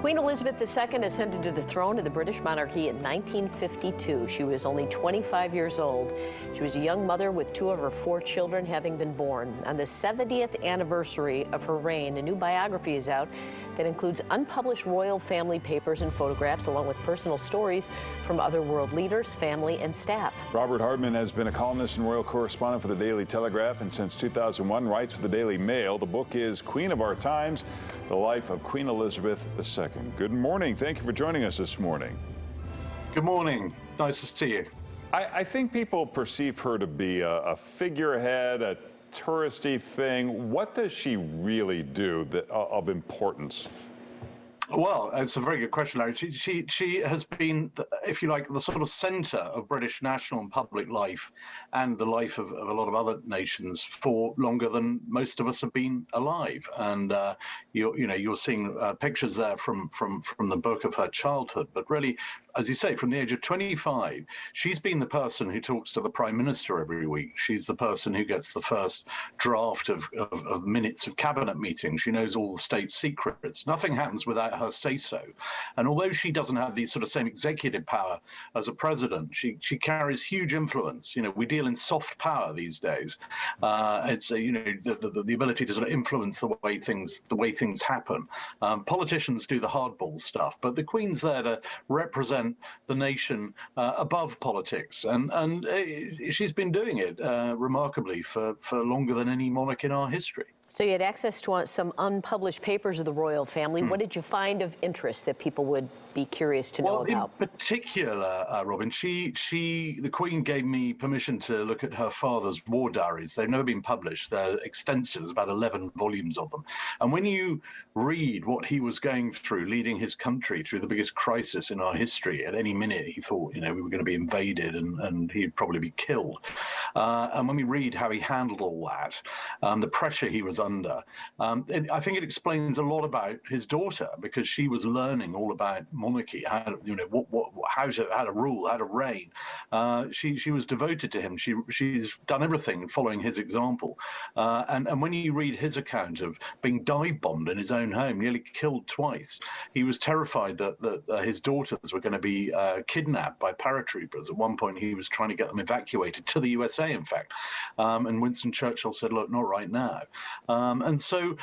Queen Elizabeth II ascended to the throne of the British monarchy in 1952. She was only 25 years old. She was a young mother with two of her four children having been born. On the 70th anniversary of her reign, a new biography is out that includes unpublished royal family papers and photographs, along with personal stories from other world leaders, family, and staff. Robert Hardman has been a columnist and royal correspondent for the Daily Telegraph, and since 2001 writes for the Daily Mail. The book is Queen of Our Times, The Life of Queen Elizabeth II. Good morning. Thank you for joining us this morning. Good morning. Nice to see you. I think people perceive her to be a figurehead, a touristy thing. What does she really do of importance? Well, it's a very good question, Larry. She has been, if you like, the sort of centre of British national and public life and the life of a lot of other nations for longer than most of us have been alive. And you're seeing pictures there from the book of her childhood. But really, as you say, from the age of 25, she's been the person who talks to the Prime Minister every week. She's the person who gets the first draft of minutes of cabinet meetings. She knows all the state secrets. Nothing happens without her say-so. And although she doesn't have the sort of same executive power as a president, she carries huge influence. You know, we deal in soft power these days. It's the ability to sort of influence the way things happen. Politicians do the hardball stuff, but the Queen's there to represent the nation above politics, and she's been doing it remarkably for longer than any monarch in our history. So you had access to some unpublished papers of the royal family. What did you find of interest that people would be curious to know about? In particular, Robin, the Queen gave me permission to look at her father's war diaries. They've never been published. They're extensive. There's about 11 volumes of them. And when you read what he was going through, leading his country through the biggest crisis in our history, at any minute he thought, we were going to be invaded and he'd probably be killed. And when we read how he handled all that, the pressure he was under, I think it explains a lot about his daughter, because she was learning all about monarchy, how to rule, how to reign. She was devoted to him. She's done everything following his example. And when you read his account of being dive bombed in his own home, nearly killed twice, he was terrified that his daughters were going to be kidnapped by paratroopers. At one point, he was trying to get them evacuated to the USA, in fact. And Winston Churchill said, "Look, not right now." And so,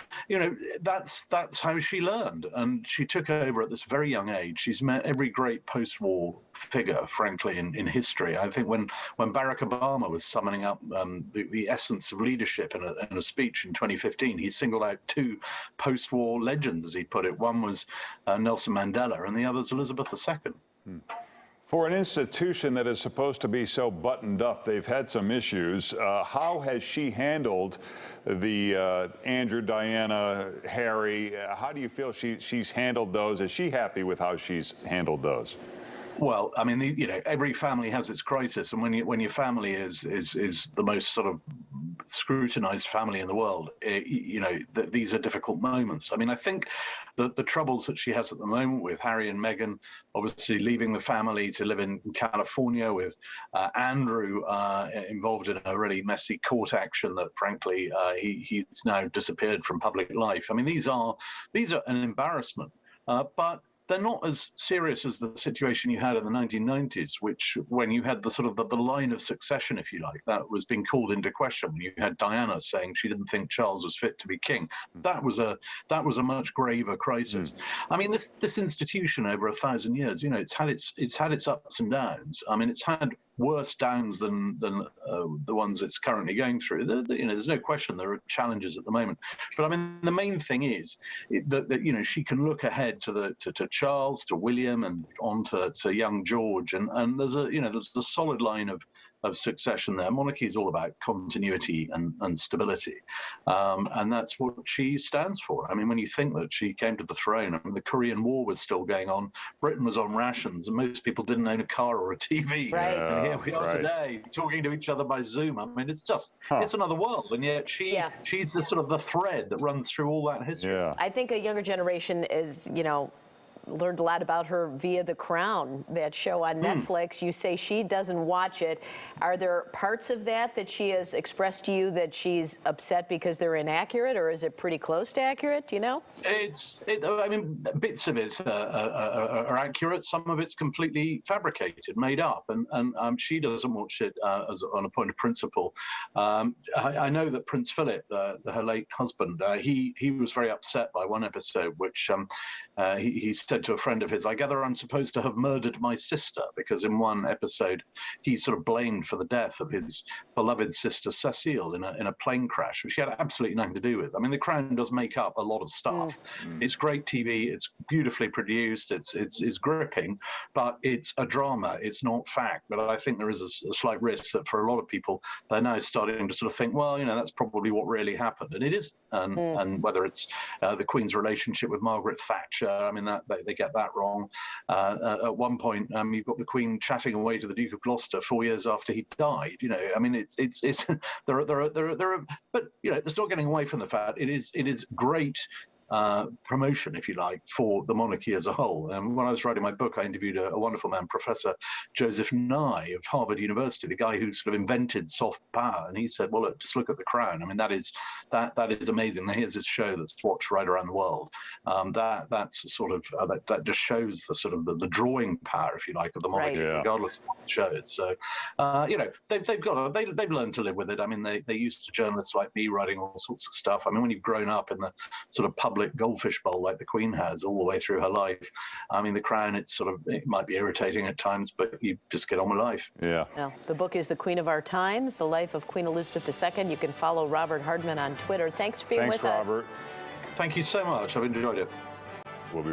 that's how she learned. And she took over at this very young age. She's met every great post-war figure, frankly, in history. I think when Barack Obama was summoning up the essence of leadership in a speech in 2015, he singled out two post-war legends, as he put it. One was Nelson Mandela, and the other's Elizabeth II. For an institution that is supposed to be so buttoned up, they've had some issues. How has she handled the Andrew, Diana, Harry? How do you feel she's handled those? Is she happy with how she's handled those? Well, I mean, every family has its crisis, and when your family is the most sort of scrutinized family in the world, these are difficult moments. I mean, I think that the troubles that she has at the moment with Harry and Meghan, obviously leaving the family to live in California, with Andrew involved in a really messy court action that, frankly, he's now disappeared from public life. I mean, these are an embarrassment, but they're not as serious as the situation you had in the 1990s, when you had the sort of the line of succession, if you like, that was being called into question. When you had Diana saying she didn't think Charles was fit to be king, that was a much graver crisis. I mean, this institution over 1,000 years, it's had its ups and downs. I mean, it's had worse downs than the ones it's currently going through. There's no question there are challenges at the moment, but I mean, the main thing is that she can look ahead to Charles, to William, and on to young George, and there's a solid line of succession there. Monarchy is all about continuity and stability, and that's what she stands for. I mean, when you think that she came to the throne, I mean, the Korean War was still going on, Britain was on rations, and most people didn't own a car or a TV. Right. And here we are today, talking to each other by Zoom. I mean, it's it's another world, and yet she's the sort of the thread that runs through all that history. Yeah. I think a younger generation is, learned a lot about her via The Crown, that show on Netflix. You say she doesn't watch it. Are there parts of that she has expressed to you that she's upset because they're inaccurate, or is it pretty close to accurate? Do you know? I mean, bits of it are accurate. Some of it's completely fabricated, made up, and she doesn't watch it as on a point of principle. I know that Prince Philip, her late husband, he was very upset by one episode, which he said to a friend of his, "I gather I'm supposed to have murdered my sister," because in one episode he sort of blamed for the death of his beloved sister Cecile in a plane crash, which she had absolutely nothing to do with. I mean, The Crown does make up a lot of stuff. It's great TV. It's beautifully produced. It's gripping, but it's a drama. It's not fact. But I think there is a slight risk that for a lot of people, they're now starting to sort of think, well, that's probably what really happened, and it is. And whether it's the Queen's relationship with Margaret Thatcher, I mean, that they get that wrong. At one point, you've got the Queen chatting away to the Duke of Gloucester 4 years after he died. I mean, it's there are, but there's not getting away from the fact it is great promotion, if you like, for the monarchy as a whole. When I was writing my book, I interviewed a wonderful man, Professor Joseph Nye of Harvard University, the guy who sort of invented soft power, and he said, "Well, look, just look at The Crown. I mean, that is amazing. Here's this show that's watched right around the world. That's sort of that just shows the sort of the drawing power, if you like, of the monarchy, regardless of what it shows." So, they've learned to live with it. I mean, they're used to journalists like me writing all sorts of stuff. I mean, when you've grown up in the sort of public goldfish bowl like the Queen has all the way through her life, I mean, The Crown, it might be irritating at times, but you just get on with life. Yeah. Well, the book is The Queen of Our Times, The Life of Queen Elizabeth II. You can follow Robert Hardman on Twitter. Thanks for being with us. Thanks, Robert. Thank you so much. I've enjoyed it. We'll be right back.